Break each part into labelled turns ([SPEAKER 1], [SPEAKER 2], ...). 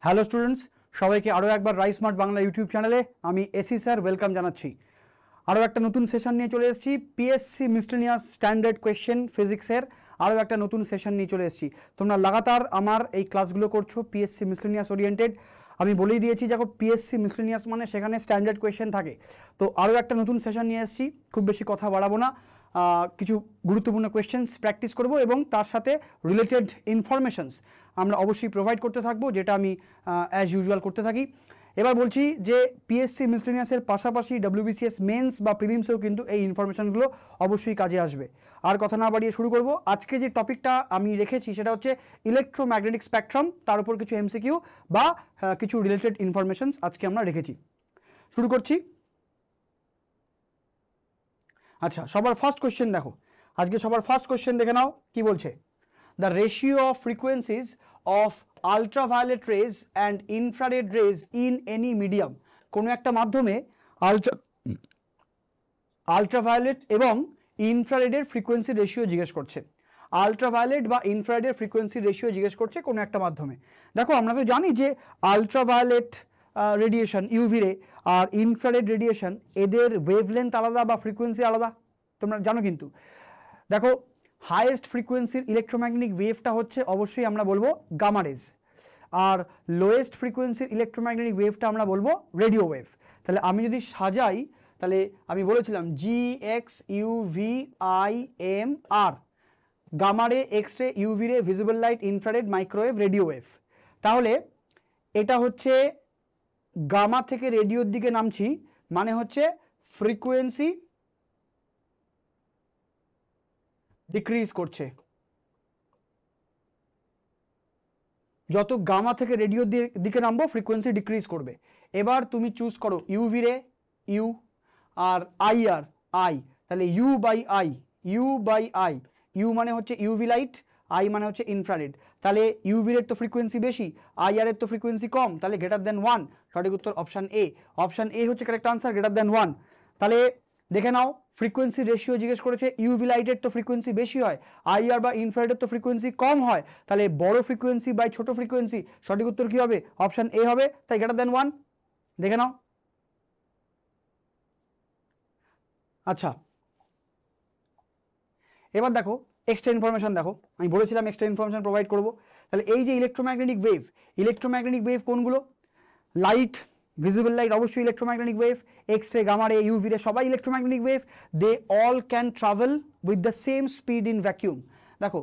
[SPEAKER 1] Hello students, সবাইকে আরও একবার রাইস স্মার্ট বাংলা ইউটিউব চ্যানেলে আমি এসি স্যার ওয়েলকাম জানাচ্ছি। আরও একটা নতুন সেশন নিয়ে চলে এসেছি। পিএসসি মিসলেনিয়াস স্ট্যান্ডার্ড কোয়েশ্চেন ফিজিক্সের আরও একটা নতুন সেশন নিয়ে চলে এসেছি। তোমরা লাগাতার আমার এই ক্লাসগুলো করছো পিএসসি মিসলেনিয়াস ওরিয়েন্টেড। আমি বলেই দিয়েছি, দেখো পিএসসি মিসলেনিয়াস মানে সেখানে স্ট্যান্ডার্ড কোয়েশ্চেন থাকে। তো আরও একটা নতুন সেশন নিয়ে এসেছি, খুব বেশি কথা বাড়াবো না। কিছু গুরুত্বপূর্ণ কোয়েশ্চেন্স প্র্যাকটিস করব এবং তার সাথে রিলেটেড ইনফরমেশনস আমরা অবশ্যই প্রোভাইড করতে থাকবো, যেটা আমি অ্যাজ ইউজুয়াল করতে থাকি। এবার বলছি যে পিএসসি মিসলেনিয়াসের পাশাপাশি ডব্লিউবিসিএস মেন্স বা প্রিলিমসেও কিন্তু এই ইনফরমেশনগুলো অবশ্যই কাজে আসবে। আর কথা না বাড়িয়ে শুরু করব। আজকে যে টপিকটা আমি রেখেছি সেটা হচ্ছে ইলেকট্রোম্যাগনেটিক স্পেকট্রাম, তার উপর কিছু এমসিকিউ বা কিছু রিলেটেড ইনফরমেশনস আজকে আমরা রেখেছি। শুরু করছি। আচ্ছা, সবার ফার্স্ট কোয়েশ্চেন দেখো, আজকে সবার ফার্স্ট কোয়েশ্চেন দেখে নাও কি বলছে। The ratio of frequencies of ultraviolet rays and infrared rays in any medium. কোনো একটা মাধ্যমে আলট্রাভায়োলেট এবং ইনফ্রারেডের ফ্রিকোয়েন্সি রেশিও জিজ্ঞেস করছে। আলট্রাভায়োলেট বা ইনফ্রারেডের ফ্রিকোয়েন্সি রেশিও জিজ্ঞেস করছে কোনো একটা মাধ্যমে। দেখো আমরা তো জানি যে আলট্রাভায়োলেট রেডিয়েশন ইউভি রে আর ইনফ্রারেড রেডিয়েশন, এদের ওয়েভলেন্থ আলাদা বা ফ্রিকোয়েন্সি আলাদা, তোমরা জানো। কিন্তু দেখো, হাইয়েস্ট ফ্রিকোয়েন্সির ইলেকট্রোম্যাগনেটিক ওয়েভটা হচ্ছে অবশ্যই আমরা বলবো গামা রেজ, আর লোয়েস্ট ফ্রিকোয়েন্সির ইলেকট্রোম্যাগনেটিক ওয়েভটা আমরা বলবো রেডিও ওয়েভ। তাহলে আমি যদি সাজাই, তাহলে আমি বলেছিলাম G X U V I M R, gamma ray, X ray, UV ray, visible light, infrared, microwave, radio wave. তাহলে এটা হচ্ছে গামা থেকে রেডিওর দিকে নামছি, মানে হচ্ছে ফ্রিকোয়েন্সি ডিক্রিজ করছে। যত গামা থেকে রেডিওর দিকে নামবো ফ্রিকোয়েন্সি ডিক্রিজ করবে। এবার তুমি চুজ করো UV ray U R I R I, তাহলে U by I, U by I, U মানে হচ্ছে ইউভি লাইট, আই মানে হচ্ছে ইনফ্রারেড। তাহলে ইউভি রের তো ফ্রিকোয়েন্সি বেশি, আই আর এর তো ফ্রিকোয়েন্সি কম, তাহলে গ্রেটার দেন 1। সঠিক উত্তর অপশান এ। অপশান এ হচ্ছে কারেক্ট আনসার, গ্রেটার দেন 1। তাহলে দেখে নাও, ফ্রিকোয়েন্সি রেশিও জিজ্ঞেস করেছে। ইউভি লাইটের তো ফ্রিকোয়েন্সি বেশি হয়, আইআর বা ইনফ্রারেডের তো ফ্রিকোয়েন্সি কম হয়, তাহলে বড় ফ্রিকোয়েন্সি বাই ছোট ফ্রিকোয়েন্সি, সঠিক উত্তর কি হবে? অপশন এ হবে, তাই গ্রেটার দেন 1। দেখে নাও। আচ্ছা, এবার দেখো এক্সট্রা ইনফরমেশন। দেখো, আমি বলেছিলাম এক্সট্রা ইনফরমেশন প্রোভাইড করবো। তাহলে এই যে ইলেকট্রোম্যাগনেটিক ওয়েভ, ইলেকট্রোম্যাগনেটিক ওয়েভ কোনগুলো? লাইট, ভিজিবল লাইট অবশ্যই electromagnetic wave, X ray, gamma ray, UV ray সবাই electromagnetic wave. They all can travel with the same speed in vacuum. দেখো,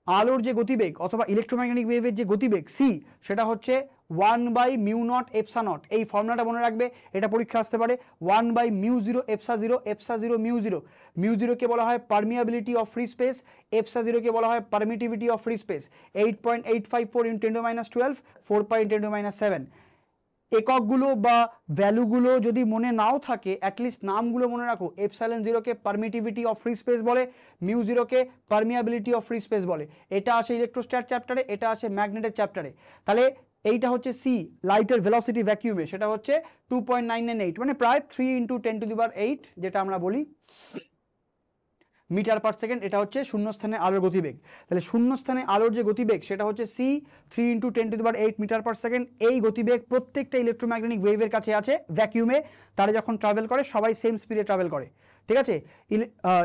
[SPEAKER 1] আলোর যে গতিবেগ অথবা ইলেকট্রোম্যাগনেটিক ওয়েভের যে গতিবেগ সি, সেটা হচ্ছে 1/μ0 এপসা নট। এই ফর্মুলাটা মনে রাখবে, এটা পরীক্ষা আসতে পারে। 1/μ0 epsilon zero, epsilon zero mu zero. Mu জিরোকে বলা হয় permeability of free space, epsilon জিরোকে বলা হয় পারমিটিভিটি অফ ফ্রি স্পেস। 8.854 × 10⁻12, 4.10⁻7। এককগুলো বা ভ্যালুগুলো যদি মনে নাও থাকে, অ্যাটলিস্ট নামগুলো মনে রাখো। এপসাইলন জিরোকে পারমিটিভিটি অফ ফ্রি স্পেস বলে, মিউ জিরোকে পারমিয়াবিলিটি অফ ফ্রি স্পেস বলে। এটা আসে ইলেকট্রোস্ট্যাট চ্যাপ্টারে, এটা আসে ম্যাগনেটের চ্যাপ্টারে। তাহলে এইটা হচ্ছে সি, লাইটের ভেলোসিটি ভ্যাকিউমে, সেটা হচ্ছে 2.998, মানে প্রায় 3 × 10⁸, যেটা আমরা বলি মিটার পার সেকেন্ড। এটা হচ্ছে শূন্যস্থানে আলোর গতিবেগ। তাহলে শূন্যস্থানে আলোর যে গতিবেগ সেটা হচ্ছে সি, 3 × 10⁸ মিটার পার সেকেন্ড। এই গতিবেগ প্রত্যেকটা ইলেকট্রোম্যাগনেটিক ওয়েভের কাছে আছে ভ্যাকিউমে। তারা যখন ট্রাভেল করে সবাই সেম স্পিডে ট্রাভেল করে, ঠিক আছে।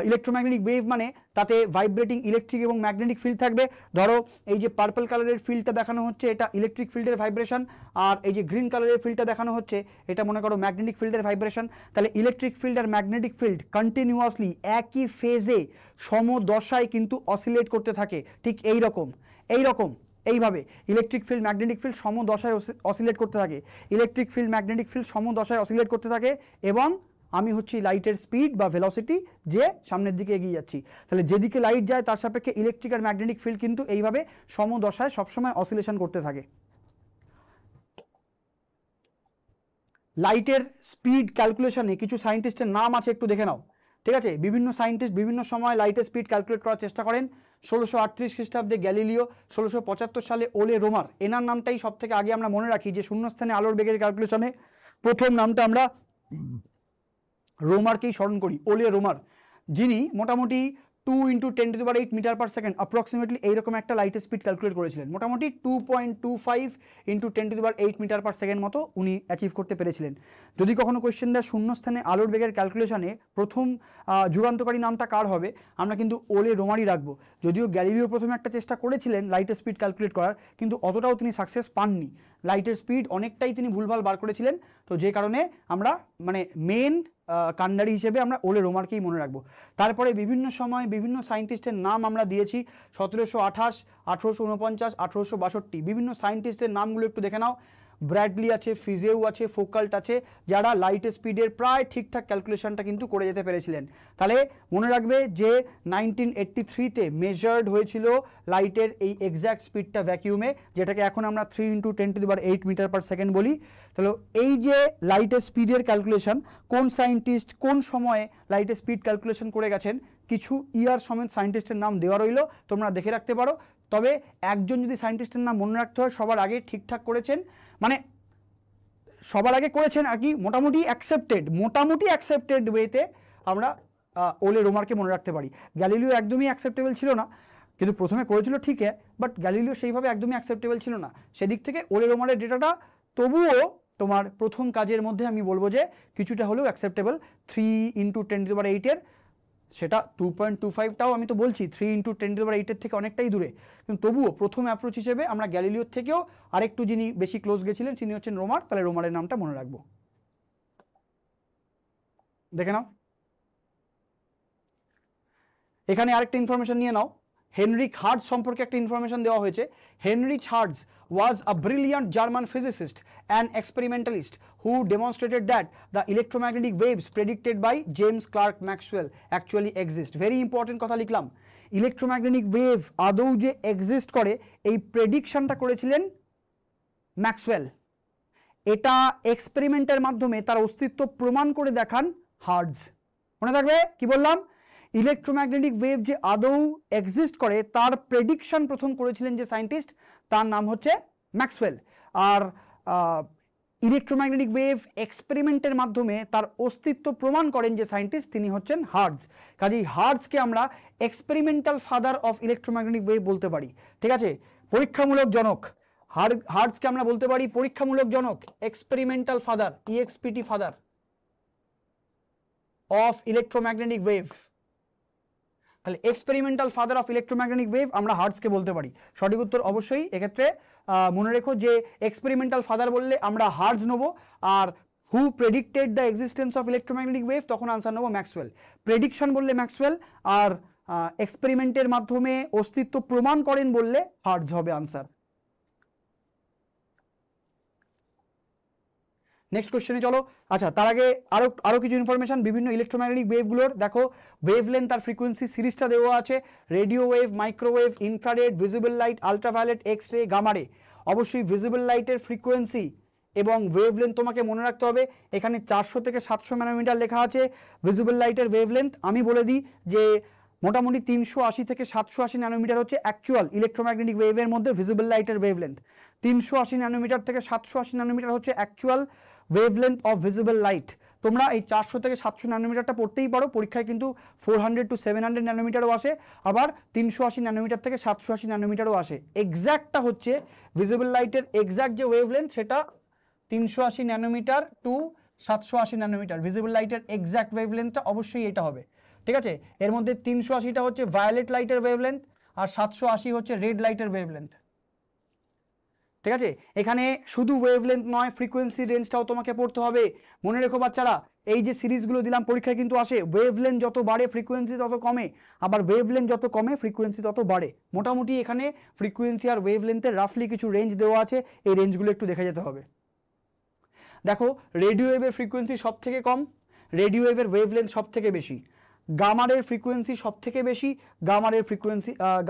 [SPEAKER 1] ইলেকট্রোম্যাগনেটিক ওয়েভ মানে তাতে ভাইব্রেটিং ইলেকট্রিক এবং ম্যাগনেটিক ফিল্ড থাকবে। ধরো এই যে পার্পল কালারের ফিল্ডটা দেখানো হচ্ছে, এটা ইলেকট্রিক ফিল্ডের ভাইব্রেশন, আর এই যে গ্রিন কালারের ফিল্ডটা দেখানো হচ্ছে, এটা মনে করো ম্যাগনেটিক ফিল্ডের ভাইব্রেশন। তাহলে ইলেকট্রিক ফিল্ড আর ম্যাগনেটিক ফিল্ড কন্টিনিউয়াসলি একই ফেজে সমদশায় কিন্তু অসিলেট করতে থাকে। ঠিক এইভাবে ইলেকট্রিক ফিল্ড ম্যাগনেটিক ফিল্ড সমদশায় অসিলেট করতে থাকে। ইলেকট্রিক ফিল্ড ম্যাগনেটিক ফিল্ড সমদশায় অসিলেট করতে থাকে, এবং আমি হচ্ছি লাইটের স্পিড বা ভেলোসিটি, যে সামনের দিকে এগিয়ে যাচ্ছি। তাহলে যেদিকে লাইট যায় তার সাপেক্ষে ইলেকট্রিক আর ম্যাগনেটিক ফিল্ড কিন্তু এইভাবে সমদশায় সবসময় অসিলেশন করতে থাকে। লাইটের স্পিড ক্যালকুলেশনে কিছু সায়েন্টিস্টের নাম আছে, একটু দেখে নাও, ঠিক আছে। বিভিন্ন সায়েন্টিস্ট বিভিন্ন সময় লাইটের স্পিড ক্যালকুলেট করার চেষ্টা করেন। 1638 খ্রিস্টাব্দে গ্যালিলিও, 1675 সালে ওলে রোমার। এনার নামটাই সব থেকে আগে আমরা মনে রাখি, যে শূন্যস্থানে আলোর বেগের ক্যালকুলেশনে প্রথম নামটা আমরা রোমারকেই স্মরণ করি, ওলে রোমার, যিনি মোটামুটি 2 × 10⁸ মিটার পার সেকেন্ড অ্যাপ্রক্সিমেটলি এইরকম একটা লাইটের স্পিড ক্যালকুলেট করেছিলেন, মোটামুটি 2.25 × 10⁸ মিটার পার সেকেন্ড মতো উনি অ্যাচিভ করতে পেরেছিলেন। যদি কখনো কোয়েশ্চেন দেয় শূন্যস্থানে আলোর বেগের ক্যালকুলেশনে প্রথম যুগান্তকারী নামটা কার হবে, আমরা কিন্তু ওলে রোমারই রাখবো। যদিও গ্যালিলিও প্রথমে একটা চেষ্টা করেছিলেন লাইটের স্পিড ক্যালকুলেট করার, কিন্তু অতটাও তিনি সাকসেস পাননি, লাইটের স্পিড অনেকটাই তিনি ভুলভাল বার করেছিলেন। তো যে কারণে আমরা মানে মেন কান্ডারি হিসেবে আমরা ওলে রোমারকেই মনে রাখবো। তারপরে বিভিন্ন সময় বিভিন্ন সায়েন্টিস্টের নাম আমরা দিয়েছি, 1728, 1849, 1862, বিভিন্ন সায়েন্টিস্টের নামগুলো একটু দেখে নাও। ব্র্যাডলি আছে, ফিজেউ আছে, ফোকাল্ট আছে, যারা লাইট স্পিডের প্রায় ঠিকঠাক ক্যালকুলেশনটা কিন্তু করে যেতে পেরেছিলেন। তাহলে মনে রাখবে যে 1983-তে মেজার্ড হয়েছিল লাইটের এই এক্স্যাক্ট স্পিডটা ভ্যাকিউমে, যেটাকে এখন আমরা 3 × 10⁸ মিটার পার সেকেন্ড বলি। তাহলে এই যে লাইটের স্পিডের ক্যালকুলেশন কোন সায়েন্টিস্ট কোন সময়ে লাইটের স্পিড ক্যালকুলেশন করে গেছেন, কিছু ইয়ার সমেত সায়েন্টিস্টের নাম দেওয়া রইল, তোমরা দেখে রাখতে পারো। তবে একজন যদি সায়েন্টিস্টের নাম মনে রাখতে হয় সবার আগে ঠিকঠাক করেছেন, মানে সবার আগে করেছেন আর কি, মোটামুটি অ্যাকসেপ্টেড ওয়েতে আমরা ওলে রোমারকে মনে রাখতে পারি। গ্যালিলিও একদমই অ্যাকসেপ্টেবল ছিল না, কিন্তু প্রথমে করেছিল ঠিক, বাট গ্যালিলিও সেইভাবে একদমই অ্যাকসেপ্টেবল ছিল না। সেদিক থেকে ওলে রোমারের ডেটাটা তবুও তোমার প্রথম কাজের মধ্যে আমি বলবো যে কিছুটা হলেও অ্যাকসেপ্টেবল। 3 × 10⁸ সেটা 2.25টাও আমি তো বলছি 3 × 10⁸ থেকে অনেকটাই দূরে, কিন্তু তবুও প্রথম অ্যাপ্রোচ হিসেবে আমরা গ্যালিলিওর থেকেও আরেকটু যিনি বেশি ক্লোজ গেছিলেন তিনি হচ্ছেন রোমার। তাহলে রোমারের নামটা মনে রাখবো। দেখে নাও, এখানে আরেকটা ইনফরমেশন নিয়ে নাও। হেনরিক হার্টজ সম্পর্কে একটা ইনফরমেশন দেওয়া হয়েছে। Heinrich Hertz was a brilliant German physicist and experimentalist who demonstrated that the electromagnetic waves predicted by James Clerk Maxwell actually exist. Very important কথা লিখলাম, ইলেকট্রোম্যাগনেটিক ওয়েভ আদৌ যে এক্সিস্ট করে এই প্রেডিকশনটা করেছিলেন ম্যাক্সওয়েল। এটা এক্সপেরিমেন্টের মাধ্যমে তার অস্তিত্ব প্রমাণ করে দেখান হার্টজ। মনে থাকবে কি বললাম, ইলেকট্রোম্যাগনেটিক ওয়েভ যে আদৌ এক্সিস্ট করে তার প্রেডিকশন প্রথম করেছিলেন যে সায়েন্টিস্ট, তার নাম হচ্ছে ম্যাক্সওয়েল। আর ইলেকট্রোম্যাগনেটিক ওয়েভ এক্সপেরিমেন্টের মাধ্যমে তার অস্তিত্ব প্রমাণ করেন যে সায়েন্টিস্ট, তিনি হচ্ছেন হার্টজ। কাজেই হার্টজকে আমরা experimental father of electromagnetic wave বলতে পারি। ঠিক আছে, পরীক্ষামূলক জনক, হার্টজকে আমরা বলতে পারি পরীক্ষামূলক জনক, experimental father, EXPT father of electromagnetic wave. তাহলে experimental father of electromagnetic wave আমরা হার্টজকে বলতে পারি। সঠিক উত্তর অবশ্যই এক্ষেত্রে মনে রেখো যে এক্সপেরিমেন্টাল ফাদার বললে আমরা হার্টজ নেব, আর who predicted the existence of electromagnetic wave তখন আনসার নেব ম্যাক্সওয়েল। প্রেডিকশন বললে ম্যাক্সওয়েল, আর এক্সপেরিমেন্টের মাধ্যমে অস্তিত্ব প্রমাণ করেন বললে হার্টজ হবে আনসার। নেক্সট কোশ্চেনে চলো। আচ্ছা, তার আগে আরো কিছু ইনফরমেশন বিভিন্ন ইলেকট্রোম্যাগনেটিক ওয়েভগুলোর। দেখো ওয়েভলেন্থ আর ফ্রিকোয়েন্সি সিরিজটা দেওয়া আছে, radio wave, microwave, infrared, visible light, ultraviolet, X ray, gamma ray. অবশ্যই ভিজিবল লাইটের ফ্রিকোয়েন্সি এবং ওয়েভলেন্থ তোমাকে মনে রাখতে হবে। এখানে 400 থেকে 700 ন্যানোমিটার লেখা আছে ভিজিবল লাইটের ওয়েভলেন্থ। আমি বলে দিই যে মোটামুটি 380 থেকে 780 ন্যানোমিটার হচ্ছে অ্যাকচুয়াল ইলেকট্রোম্যাগনেটিক ওয়েভের মধ্যে ভিজিবল লাইটের ওয়েভলেন্থ। 380 ন্যানোমিটার থেকে 780 ন্যানোমিটার হচ্ছে actual wavelength of visible light. তোমরা এই 400 থেকে 700 ন্যানোমিটারটা পড়তেই পারো, পরীক্ষায় কিন্তু 400 to 700 ন্যানোমিটারও আসে, আবার 380 ন্যানোমিটার থেকে 780 ন্যানোমিটারও আসে। এক্স্যাক্টটা হচ্ছে ভিজিবল লাইটের এক্স্যাক্ট যে ওয়েভলেন্থ সেটা 380 ন্যানোমিটার টু 780 ন্যানোমিটার। ভিজিবল লাইটের এক্স্যাক্ট ওয়েভলেন্থটা অবশ্যই এটা হবে। ঠিক আছে, এর মধ্যে 380টা হচ্ছে ভায়োলেট লাইটের ওয়েভলেন্থ আর 780 হচ্ছে রেড লাইটের ওয়েভলেন্থ। ঠিক আছে, এখানে শুধু ওয়েভলেন্থ নয় ফ্রিকোয়েন্সি রেঞ্জটাও তোমাকে পড়তে হবে। মনে রেখো বাচ্চারা, এই যে সিরিজগুলো দিলাম পরীক্ষায় কিন্তু আসে, ওয়েভলেন্থ যত বাড়ে ফ্রিকোয়েন্সি তত কমে, আবার ওয়েভলেন্থ যত কমে ফ্রিকোয়েন্সি তত বাড়ে। মোটামুটি এখানে ফ্রিকোয়েন্সি আর ওয়েভলেন্থের রাফলি কিছু রেঞ্জ দেওয়া আছে, এই রেঞ্জগুলো একটু দেখে যেতে হবে। দেখো রেডিও ওয়েভের ফ্রিকোয়েন্সি সব থেকে কম, রেডিও ওয়েভের ওয়েভলেন্থ সব থেকে বেশি, গামারের ফ্রিকোয়েন্সি সব থেকে বেশি,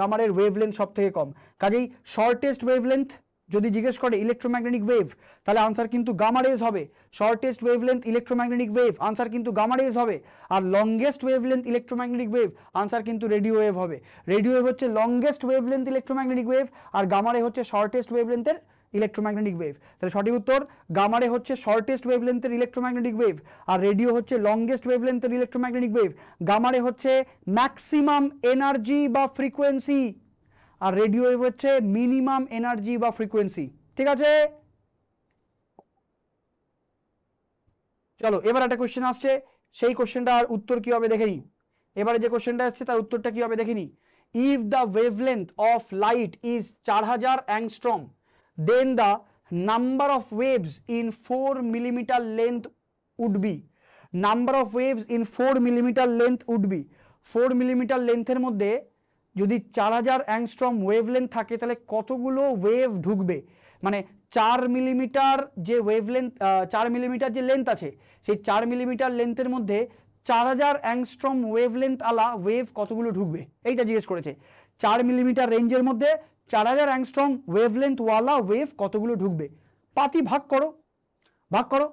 [SPEAKER 1] গামারের ওয়েভলেন্থ সব থেকে কম। কাজেই শর্টেস্ট ওয়েভলেন্থ যদি জিজ্ঞেস করে ইলেকট্রোম্যাগনেটিক ওয়েভ, তাহলে আনসার কিন্তু গামা রেজ হবে। Shortest wavelength electromagnetic wave, answer কিন্তু গামা রেজ হবে। আর longest wavelength electromagnetic wave, answer কিন্তু রেডিও ওয়েভ হবে। রেডিও ওয়েভ হচ্ছে লংগেস্ট ওয়েভলেন্থ ইলেকট্রোম্যাগনেটিক ওয়েভ, আর গামা রে হচ্ছে শর্টেস্ট ওয়েভলেন্থের ইলেকট্রোম্যাগনেটিক ওয়েভ। তাহলে সঠিক উত্তর গামা রে হচ্ছে শর্টেস্ট ওয়েভলেন্থের ইলেকট্রোম্যাগনেটিক ওয়েভ, আর রেডিও হচ্ছে longest ওয়েভলেন্থের electromagnetic wave. Gamma ray হচ্ছে ম্যাক্সিমাম এনার্জি বা ফ্রিকোয়েন্সি, আর রেডিও ওয়েভ হচ্ছে মিনিমাম এনার্জি বা ফ্রিকোয়েন্সি। ঠিক আছে, চলো এবার একটা কোশ্চেন আসছে, সেই কোশ্চেনটার উত্তর কি হবে দেখে নি। এবারে যে কোশ্চেনটা আসছে তার উত্তরটা কি হবে দেখে নি। If the wavelength of light is 4000 angstrom, then the number of waves in 4 millimetre length would be. Number of waves in 4 millimetre length would be. 4 millimetre লেন্থের মধ্যে যদি 4000 অ্যাংস্ট্রম ওয়েভলেন্থ থাকে তাহলে কতগুলো ওয়েভ ঢুকবে, মানে 4 মিলিমিটার যে ওয়েভলেন্থ, 4 মিলিমিটার যে লেন্থ আছে, সেই 4 মিলিমিটার লেন্থের মধ্যে 4000 অ্যাংস্ট্রম ওয়েভলেন্থ আলা ওয়েভ কতগুলো ঢুকবে, এইটা জিজ্ঞেস করেছে। 4 মিলিমিটার রেঞ্জের মধ্যে 4000 অ্যাংস্ট্রম ওয়েভলেন্থ ওয়ালা ওয়েভ কতগুলো ঢুকবে। পাতি ভাগ করো, ভাগ করো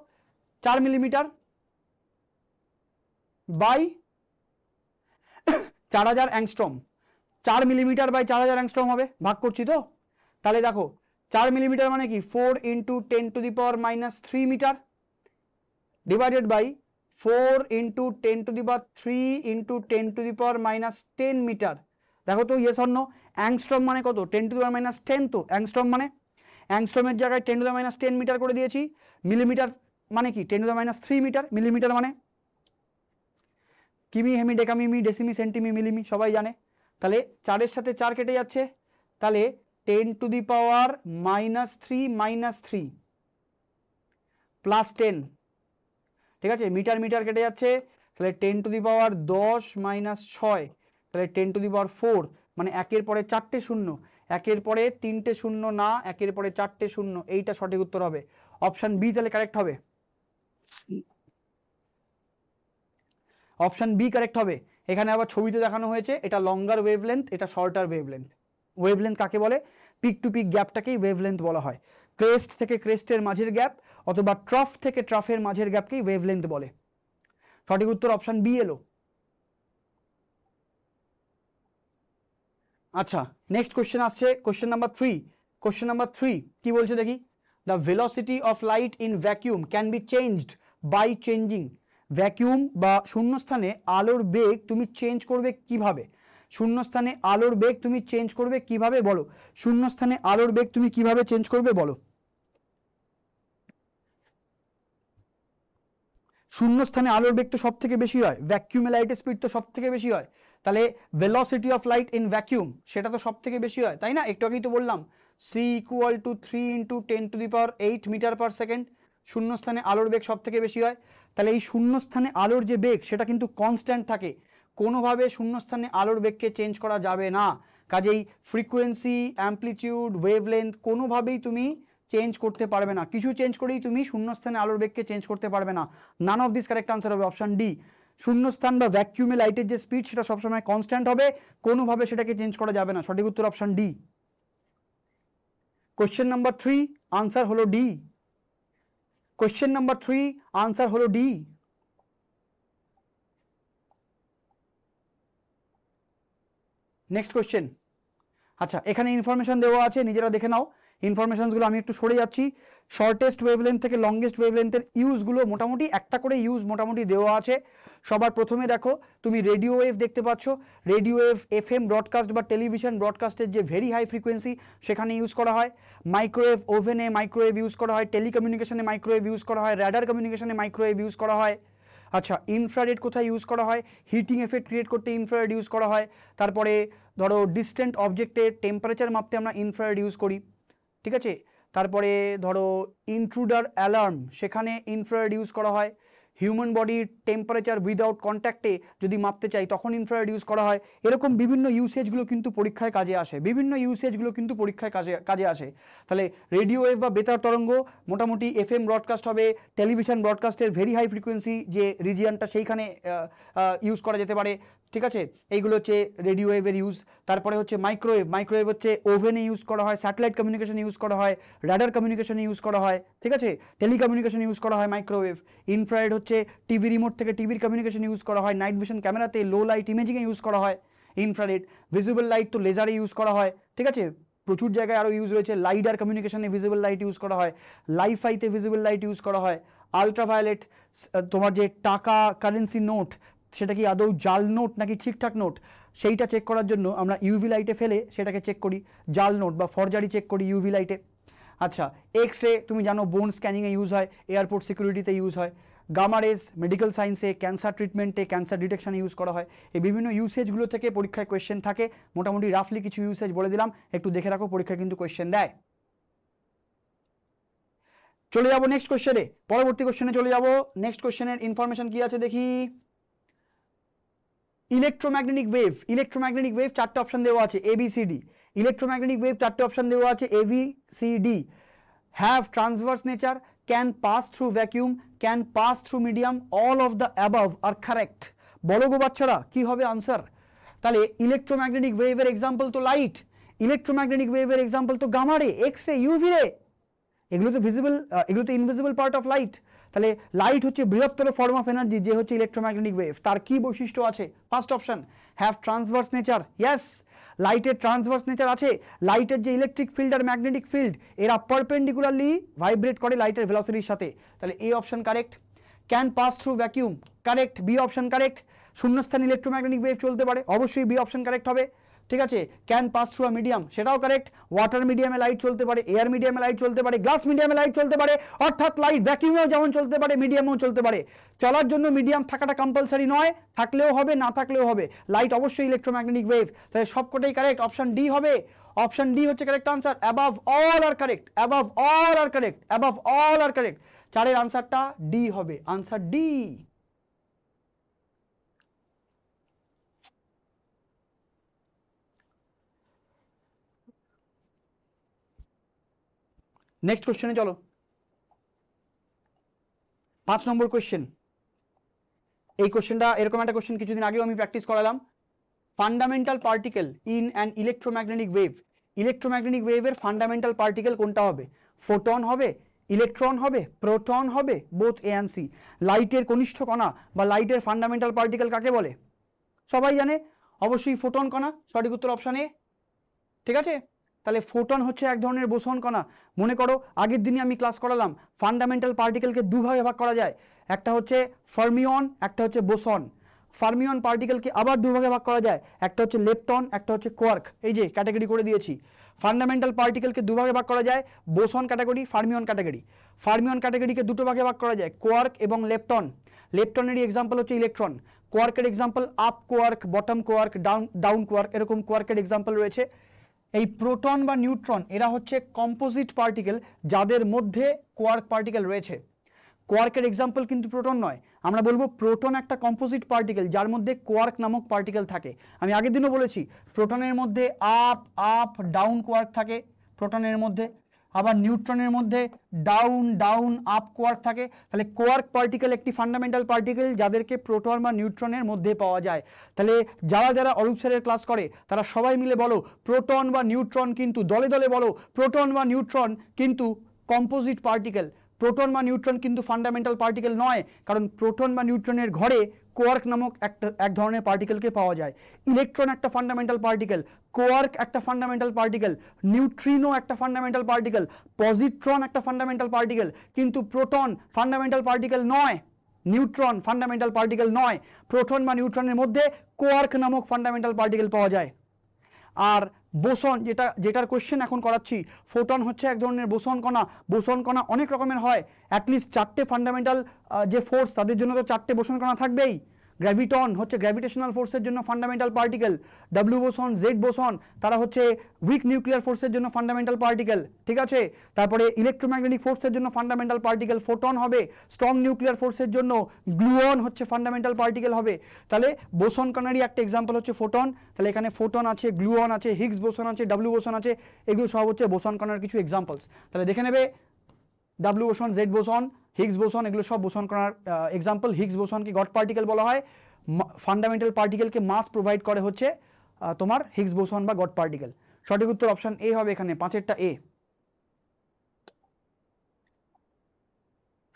[SPEAKER 1] 4 millimetre by 4000 angstrom, 4 millimetre by 4000 angstrom হবে, ভাগ করছি তো। তাহলে দেখো 4 মিলিমিটার মানে কি 4 into 10⁻³ metre divided by 4 into 10³ into 10⁻10 metre. দেখো তো ইয়েস অর নো, অ্যাংস্ট্রম মানে কত 10⁻10, তো অ্যাংস্ট্রম মানে অ্যাংস্ট্রমের জায়গায় 10⁻10 মিটার করে দিয়েছি। মিলিমিটার মানে কি 10⁻³ মিটার, মিলিমিটার মানে কিমি হেমি ডেকামিমি ডেসিমি সেন্টিমি মিলিমি সবাই জানে। তাহলে 4-এর সাথে 4 কেটে যাচ্ছে, তাহলে 10⁻³ প্লাস 10, ঠিক আছে, মিটার মিটার কেটে যাচ্ছে, তাহলে 10⁻10⁻6, তাহলে 10⁻4, মানে একের পরে 4টে শূন্য, একের পরে 3টে শূন্য না, একের পরে 4টে শূন্য, এইটা সঠিক উত্তর হবে। অপশন বি তাহলে কারেক্ট হবে, অপশন বি কারেক্ট হবে। এখানে আবার ছবিতে দেখানো হয়েছে, এটা লঙ্গার ওয়েভলেন্থ, এটা শর্টার ওয়েভলেন্থ। ওয়েভলেন্থ কাকে বলে, পিক টু পিক গ্যাপটাকেই ওয়েভলেন্থ বলা হয়। ক্রেস্ট থেকে ক্রেস্টের মাঝের গ্যাপ অথবা ট্রাফ থেকে ট্রাফের মাঝের গ্যাপকেই ওয়েভলেন্থ বলে। সঠিক উত্তর অপশন বি এলো। আচ্ছা, নেক্সট কোশ্চেন আসছে, কোশ্চেন নাম্বার 3। কোশ্চেন নাম্বার 3 কি বলছে দেখি। The velocity of light in vacuum can be changed by changing. Vacuum বা শূন্যস্থানে আলোর বেগ তুমি চেঞ্জ করবে কিভাবে। শূন্যস্থানে আলোর বেগ তুমি চেঞ্জ করবে কিভাবে বলো। শূন্যস্থানে আলোর বেগ তুমি কিভাবে চেঞ্জ করবে বলো। শূন্যস্থানে আলোর বেগ তো সব থেকে বেশি হয়, ভ্যাকিউমে লাইটের স্পিড তো সব থেকে বেশি হয়, তাহলে velocity of light in vacuum সেটা তো সব থেকে বেশি হয়, তাই না। একটু আগেই তো বললাম c = 3 × 10⁸ মিটার পার সেকেন্ড। শূন্যস্থানে আলোর বেগ সব থেকে বেশি হয়, তাহলে এই শূন্যস্থানে আলোর যে বেগ সেটা কিন্তু কনস্ট্যান্ট থাকে, কোনোভাবে শূন্যস্থানে আলোর বেগকে চেঞ্জ করা যাবে না। কাজেই ফ্রিকোয়েন্সি, অ্যাম্পলিটিউড, ওয়েভলেন্থ কোনোভাবেই তুমি চেঞ্জ করতে পারবে না, কিছু চেঞ্জ করেই তুমি শূন্যস্থানে আলোর বেগকে চেঞ্জ করতে পারবে না। None of this correct answer হবে অপশন ডি। শূন্যস্থান বা ভ্যাকিউমে লাইটের যে স্পিড সেটা সবসময় কনস্ট্যান্ট হবে, কোনোভাবে সেটাকে চেঞ্জ করা যাবে না। সঠিক উত্তর option D. Question number 3 answer হলো ডি। কোশ্চেন নাম্বার 3 আনসার হলো ডি। Next question. আচ্ছা, এখানে ইনফরমেশন দেওয়া আছে, নিজেরা দেখে নাও ইনফরমেশনসগুলো। আমি একটু সরে যাচ্ছি। শর্টেস্ট ওয়েভলেন্থ থেকে লংগেস্ট ওয়েভলেন্থের ইউজগুলো মোটামুটি একটা করে ইউজ মোটামুটি দেওয়া আছে। সবার প্রথমে দেখো তুমি রেডিও ওয়েভ দেখতে পাচ্ছ। রেডিও ওয়েভ এফএম ব্রডকাস্ট বা টেলিভিশন ব্রডকাস্টের যে ভেরি হাই ফ্রিকোয়েন্সি সেখানে ইউজ করা হয়। মাইক্রোওয়েভ ওভেনে মাইক্রোওয়েভ ইউজ করা হয়, টেলিকমিউনিকেশনে মাইক্রোওয়েভ ইউজ করা হয়, র্যাডার কমিউনিকেশনে মাইক্রোওয়েভ ইউজ করা হয়। আচ্ছা, ইনফ্রারেড কোথায় ইউজ করা হয়, হিটিং এফেক্ট ক্রিয়েট করতে ইনফ্রারেড ইউজ করা হয়। তারপরে ধরো ডিস্টেন্ট অবজেক্টের টেম্পারেচার মাপতে আমরা ইনফ্রারেড ইউজ করি, ঠিক আছে। তারপরে ধরো ইন্ট্রুডার অ্যালার্ম, সেখানে ইনফ্রারেড ইউজ করা হয়। হিউম্যান বডির টেম্পারেচার উইদাউট কন্ট্যাক্টে যদি মাপতে চাই তখন ইনফ্রারেড ইউজ করা হয়। এরকম বিভিন্ন ইউসেজগুলো কিন্তু পরীক্ষায় কাজে আসে, বিভিন্ন ইউসেজগুলো কিন্তু পরীক্ষায় কাজে আসে। তাহলে রেডিও ওয়েভ বা বেতার তরঙ্গ মোটামুটি এফএম ব্রডকাস্ট হবে, টেলিভিশন ব্রডকাস্টের ভেরি হাই ফ্রিকোয়েন্সি যে রিজিয়নটা সেইখানে ইউজ করা যেতে পারে, ঠিক আছে। এইগুলো হচ্ছে রেডিও ওয়েভের ইউজ। তারপরে হচ্ছে মাইক্রোওয়েভ, মাইক্রোওয়েভ হচ্ছে ওভেনে ইউজ করা হয়, স্যাটেলাইট কমিউনিকেশনে ইউজ করা হয়, রাডার কমিউনিকেশনে ইউজ করা হয়, ঠিক আছে, টেলিকমিউনিকেশনে ইউজ করা হয় মাইক্রোওয়েভ। ইনফ্রারেড হচ্ছে টিভি রিমোট থেকে টিভির কমিউনিকেশন ইউজ করা হয়, নাইট ভিশন ক্যামেরাতে লো লাইট ইমেজিংয়ে ইউজ করা হয় ইনফ্রারেড। ভিজিবল লাইট তো লেজারে ইউজ করা হয়, ঠিক আছে। প্রচুর জায়গায় আরও ইউজ রয়েছে। লাইডার কমিউনিকেশনে ভিজিবল লাইট ইউজ করা হয়, লাইফাইতে ভিজিবল লাইট ইউজ করা হয়, আলট্রাভায়োলেট তোমার যে টাকা কারেন্সি নোট সেটা কি আদৌ জাল নোট নাকি ঠিকঠাক নোট সেইটা চেক করার জন্য আমরা ইউভি লাইটে ফেলে সেটাকে চেক করি, জাল নোট বা ফরজারি চেক করি ইউভি লাইটে। আচ্ছা, এক্স রে তুমি জানো বোন স্ক্যানিংয়ে ইউজ হয়, এয়ারপোর্ট সিকিউরিটিতে ইউজ হয়, গামা রেজ মেডিকেল সায়েন্সে ক্যান্সার ট্রিটমেন্টে ক্যান্সার ডিটেকশনে ইউজ করা হয়। এই বিভিন্ন ইউসেজগুলো থেকে পরীক্ষায় কোয়েশ্চেন থাকে, মোটামুটি রাফলি কিছু ইউসেজ বলে দিলাম, একটু দেখে রাখো, পরীক্ষায় কিন্তু কোয়েশ্চেন দেয়। চলে যাবো নেক্সট কোয়েশ্চেনে, পরবর্তী কোয়েশ্চেনে চলে যাবো। নেক্সট কোয়েশ্চেনের ইনফরমেশন কি আছে দেখি। ইলেকট্রোম্যাগনেটিক ওয়েভ, ইলেকট্রোম্যাগনেটিক ওয়েভ চারটে অপশন দেওয়া আছে ABCD, ইলেকট্রোম্যাগনেটিক ওয়েভ চারটে অপশন দেওয়া আছে ABCD। Have transverse nature, can pass through vacuum, can pass through medium, all of the above are correct. বলো গো বাচ্চারা কি হবে আনসার? তাহলে ইলেকট্রোম্যাগনেটিক ওয়েভের এক্সাম্পল তো লাইট, ইলেকট্রোম্যাগনেটিক ওয়েভের এক্সাম্পল তো gamma ray, X ray, UV রে, এগুলো তো ভিজিবল, এগুলো তো ইনভিজিবল পার্ট অফ লাইট। তাহলে লাইট হচ্ছে বৃহত্তর ফর্ম অফ এনার্জি, যে হচ্ছে ইলেকট্রোম্যাগনেটিক ওয়েভ। তার কি বৈশিষ্ট্য আছে? First option have transverse nature, yes লাইটের ট্রান্সভার্স নেচার আছে। লাইটের যে ইলেকট্রিক ফিল্ড আর ম্যাগনেটিক ফিল্ড এরা পারপেন্ডিকুলারলি ভাইব্রেট করে লাইটের ভেলোসিটির সাথে, তাহলে A option correct. Can pass through vacuum, correct, B option correct. শূন্যস্থান ইলেকট্রোম্যাগনেটিক ওয়েভ চলতে পারে, অবশ্যই বি অপশন কারেক্ট হবে। ঠিক আছে, can pass through a medium, সেটাও কারেক্ট। ওয়াটার মিডিয়ামে লাইট চলতে পারে, এয়ার মিডিয়ামে লাইট চলতে পারে, গ্লাস মিডিয়ামে লাইট চলতে পারে, অর্থাৎ লাইট ভ্যাকিউমেও যেমন চলতে পারে মিডিয়ামেও চলতে পারে। চলার জন্য মিডিয়াম থাকাটা কম্পালসারি নয়, থাকলেও হবে না থাকলেও হবে, লাইট অবশ্যই ইলেকট্রোম্যাগনেটিক ওয়েভ। তাহলে সবকটাই কারেক্ট, অপশন ডি হবে, অপশন ডি হচ্ছে কারেক্ট আনসার। অ্যাবাভ অল আর কারেক্ট, অ্যাবাভ অল আর কারেক্ট, অ্যাবাভ অল আর কারেক্ট। চারের আনসারটা ডি হবে, আনসার ডি। নেক্সট কোশ্চেনে চলো, 5 নম্বর কোশ্চেন। এই কোশ্চেনটা এরকম একটা কোশ্চেন কিছুদিন আগেও আমি প্র্যাকটিস করালাম। Fundamental particle in an electromagnetic wave, electromagnetic ওয়েভের ফান্ডামেন্টাল পার্টিকেল কোনটা হবে? ফোটন হবে, ইলেকট্রন হবে, প্রোটন হবে, বোথ এ অ্যান্ড সি। লাইটের কনিষ্ঠ কণা বা লাইটের ফান্ডামেন্টাল পার্টিকেল কাকে বলে? সবাই জানে, অবশ্যই ফোটন কণা, সঠিক উত্তর অপশন এ। ঠিক আছে, তাহলে ফোটন হচ্ছে এক ধরনের বোসন কণা। মনে করো আগের দিনে আমি ক্লাস করালাম ফান্ডামেন্টাল পার্টিকেলকে দুভাগে ভাগ করা যায়, একটা হচ্ছে ফার্মিয়ন, একটা হচ্ছে বোসন। ফার্মিয়ন পার্টিকেলকে আবার দুভাগে ভাগ করা যায়, একটা হচ্ছে লেপটন, একটা হচ্ছে কোয়ার্ক। এই যে ক্যাটাগরি করে দিয়েছি, ফান্ডামেন্টাল পার্টিকেলকে দুভাগে ভাগ করা যায়, boson category, fermion category. Fermion ক্যাটাগরিকে দুটো ভাগে ভাগ করা যায়, কোয়ার্ক এবং লেপটন। লেপটনেরই এক্সাম্পল হচ্ছে ইলেকট্রন, কোয়ার্কের example up quark, bottom quark, down quark, এরকম কোয়ার্কের এক্সাম্পল রয়েছে। এই প্রোটন বা নিউট্রন এরা হচ্ছে কম্পোজিট পার্টিকেল যাদের মধ্যে কোয়ার্ক পার্টিকেল রয়েছে। কোয়ার্কের এক্সাম্পল কিন্তু প্রোটন নয়, আমরা বলবো প্রোটন একটা কম্পোজিট পার্টিকেল যার মধ্যে কোয়ার্ক নামক পার্টিকেল থাকে। আমি আগের দিনও বলেছি প্রোটনের মধ্যে আপ আপ ডাউন কোয়ার্ক থাকে প্রোটনের মধ্যে, আবার নিউট্রনের মধ্যে ডাউন ডাউন আপ কোয়ার্ক থাকে। তাহলে কোয়ার্ক পার্টিকেল একটি ফান্ডামেন্টাল পার্টিকেল যাদেরকে প্রোটন বা নিউট্রনের মধ্যে পাওয়া যায়। তাহলে যারা যারা অরূপ স্যারের ক্লাস করে তারা সবাই মিলে বলো প্রোটন বা নিউট্রন কিন্তু, দলে দলে বলো প্রোটন বা নিউট্রন কিন্তু কম্পোজিট পার্টিকেল। প্রোটন বা নিউট্রন কিন্তু ফান্ডামেন্টাল পার্টিকেল নয়, কারণ প্রোটন বা নিউট্রনের ঘরে কোয়ার্ক নামক এক ধরনের পার্টিকেলকে পাওয়া যায়। ইলেকট্রন একটা ফান্ডামেন্টাল পার্টিকেল, কোয়ার্ক একটা ফান্ডামেন্টাল পার্টিকেল, নিউট্রিনো একটা ফান্ডামেন্টাল পার্টিকেল, পজিট্রন একটা ফান্ডামেন্টাল পার্টিকেল, কিন্তু প্রোটন ফান্ডামেন্টাল পার্টিকেল নয়, নিউট্রন ফান্ডামেন্টাল পার্টিকেল নয়। প্রোটন বা নিউট্রনের মধ্যে কোয়ার্ক নামক ফান্ডামেন্টাল পার্টিকেল পাওয়া যায়। আর বোসন যেটার কোশ্চেন এখন করাচ্ছি, ফোটন হচ্ছে এক ধরনের বোসন কণা। বোসন কণা অনেক রকমের হয়, অ্যাটলিস্ট 4টে ফান্ডামেন্টাল যে ফোর্স তাদের জন্য তো 4টে বোসন কণা থাকবেই। গ্র্যাভিটন হচ্ছে গ্র্যাভিটেশনাল ফোর্সের জন্য fundamental particle, W boson, Z boson তারা হচ্ছে উইক নিউক্লিয়ার ফোর্সের জন্য ফান্ডামেন্টাল পার্টিকেল। ঠিক আছে, তারপরে ইলেকট্রোম্যাগনেটিক ফোর্সের জন্য ফান্ডামেন্টাল পার্টিকেল ফোটন হবে, স্ট্রং নিউক্লিয়ার ফোর্সের জন্য গ্লুয়ন হচ্ছে ফান্ডামেন্টাল পার্টিকেল হবে। তাহলে বোসন কণারই একটা এক্সাম্পল হচ্ছে ফোটন। তাহলে এখানে ফোটন আছে, গ্লুয়ন আছে, হিগস বোসন আছে, ডাব্লিউ বোসন আছে, এগুলো সব হচ্ছে বোসন কণার কিছু এক্সাম্পলস। তাহলে দেখে নেবে W boson, Z boson, Higgs boson এগুলো সব বোসন কণার এক্সাম্পল। হিগস বোসনকে গড পার্টিকেল বলা হয়, ফান্ডামেন্টাল পার্টিকেলকে মাস প্রোভাইড করে হচ্ছে তোমার হিগস বোসন বা গড পার্টিকেল। সঠিক উত্তর অপশন এ হবে এখানে, 5এরটা এ।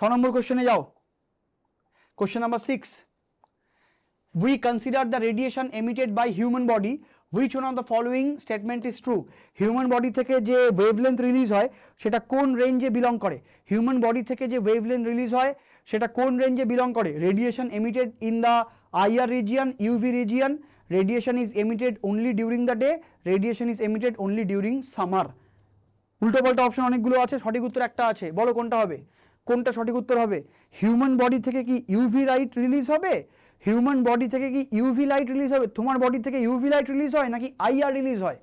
[SPEAKER 1] 6 নম্বর কোশ্চেনে যাও, question number 6। We consider the radiation emitted by human body which one of the following statement is true? Human body থেকে যে ওয়েভলেন্থ রিলিজ হয় সেটা কোন রেঞ্জে বিলং করে? হিউম্যান বডি থেকে যে ওয়েভলেন্থ রিলিজ হয় সেটা কোন রেঞ্জে বিলং করে? Radiation emitted in the IR region, UV region, radiation is emitted only during the day, radiation is emitted only during summer. উল্টো পাল্টা অপশন অনেকগুলো আছে, সঠিক উত্তর একটা আছে, বলো কোনটা হবে? কোনটা সঠিক উত্তর হবে? হিউম্যান বডি থেকে কি ইউভি লাইট রিলিজ হবে? হিউম্যান বডি থেকে কি ইউভি লাইট রিলিজ হবে? তোমার বডি থেকে ইউভি লাইট রিলিজ হয় নাকি আইআর রিলিজ হয়?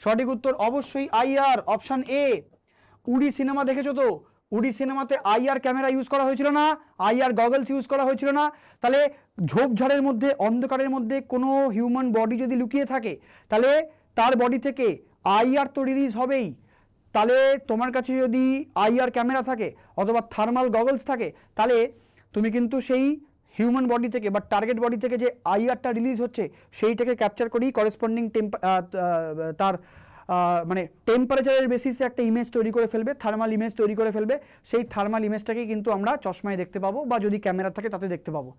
[SPEAKER 1] সঠিক উত্তর অবশ্যই IR, option A. Woody cinema দেখেছো তো? উডি সিনেমাতে আইআর ক্যামেরা ইউজ করা হয়েছিল না, আইআর গগলস ইউজ করা হয়েছিল না? তাহলে ঝোপঝাড়ের মধ্যে, অন্ধকারের মধ্যে কোনো হিউম্যান বডি যদি লুকিয়ে থাকে তাহলে তার বডি থেকে আইআর তো রিলিজ হবেই। তাহলে তোমার কাছে যদি আইআর ক্যামেরা থাকে অথবা থার্মাল গগলস থাকে তাহলে তুমি কিন্তু সেই হিউম্যান বডি থেকে বা টার্গেট বডি থেকে যে আইআরটা রিলিজ হচ্ছে সেইটাকে ক্যাপচার করেই করেসপন্ডিং তার মানে টেম্পারেচারের বেসিসে একটা ইমেজ তৈরি করে ফেলবে, থার্মাল ইমেজ তৈরি করে ফেলবে। সেই থার্মাল ইমেজটাকেই কিন্তু আমরা চশমায় দেখতে পাবো বা যদি ক্যামেরা থাকে তাতে দেখতে পাবো।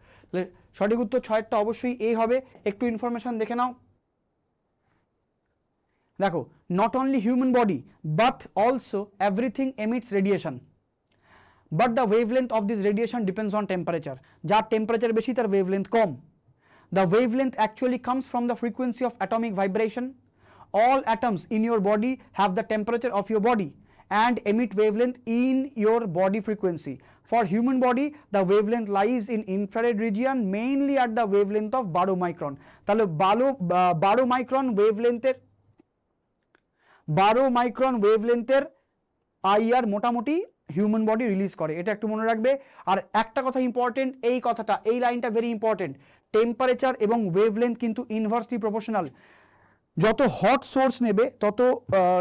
[SPEAKER 1] সঠিক উত্তর 6টা অবশ্যই এ হবে। একটু ইনফরমেশন দেখে নাও। দেখো, not only human body but also everything emits radiation, but the wavelength of this radiation depends on temperature. যার টেম্পারেচার বেশি তার wavelength com. The wavelength actually comes from the frequency of atomic vibration. All atoms in your body have the temperature of your body and emit wavelength in your body frequency. For human body, the wavelength lies in infrared region, mainly at the wavelength of 12 micron. তাহলে 12 micron ওয়েভলেন্থের 12 micron ওয়েভলেন্থের IR মোটামুটি human body release করে, এটা একটু মনে রাখবে। আর একটা কথা important, এই কথাটা, এই লাইনটা ভেরি ইম্পর্টেন্ট, টেম্পারেচার এবং ওয়েভলেন্থ কিন্তু ইনভার্সলি প্রপোর্শনাল। যত হট সোর্স নেবে তত